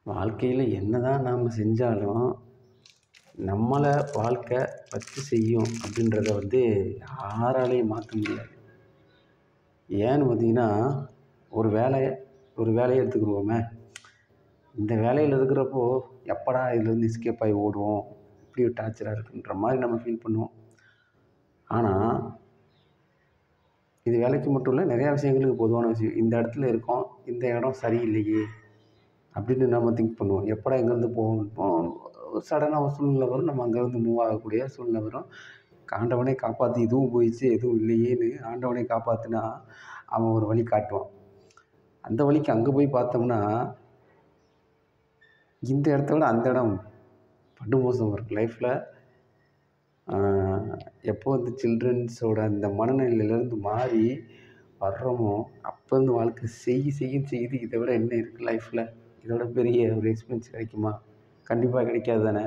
வாழ்க்கையில் என்னதான் நாம் செஞ்சாலும் நம்மளை வாழ்க்கை வச்சு செய்யும் அப்படின்றத யாராலையும் மாற்ற முடியாது. ஏன்னு பார்த்தீங்கன்னா, ஒரு வேலையை ஒரு வேலையை எடுத்துக்கிடுவோமே, இந்த வேலையில் இருக்கிறப்போ எப்படா இதுலேருந்து எஸ்கேப் ஆகி ஓடுவோம், இப்படி ஒரு டார்ச்சராக இருக்குன்ற மாதிரி நம்ம ஃபீல் பண்ணுவோம். ஆனால் இது வேலைக்கு மட்டும் இல்லை, நிறையா விஷயங்களுக்கு பொதுவான விஷயம். இந்த இடத்துல இருக்கோம், இந்த இடம் சரியில்லையே அப்படின்னு நம்ம திங்க் பண்ணுவோம். எப்படா இங்கேருந்து போவோம். சடனாக ஒரு சூழ்நிலை வரும், நம்ம அங்கேருந்து மூவ் ஆகக்கூடிய சூழ்நிலை வரும். ஆண்டவனே காப்பாற்றி இதுவும் போயிடுச்சு எதுவும் இல்லையேன்னு ஆண்டவனே காப்பாற்றினா அவன் ஒரு வழி காட்டுவான். அந்த வழிக்கு அங்கே போய் பார்த்தோம்னா இந்த இடத்த விட அந்த இடம் படுமோசம் இருக்கும் லைஃப்பில். எப்போ சில்ட்ரன்ஸோட அந்த மனநிலையிலேருந்து மாறி வர்றோமோ அப்போருந்து வாழ்க்கை செய்யுது. இதை விட என்ன இருக்குது லைஃப்பில்? இதோட பெரிய ஒரு எக்ஸ்பீரியன்ஸ் கிடைக்குமா? கண்டிப்பாக கிடைக்காது தானே.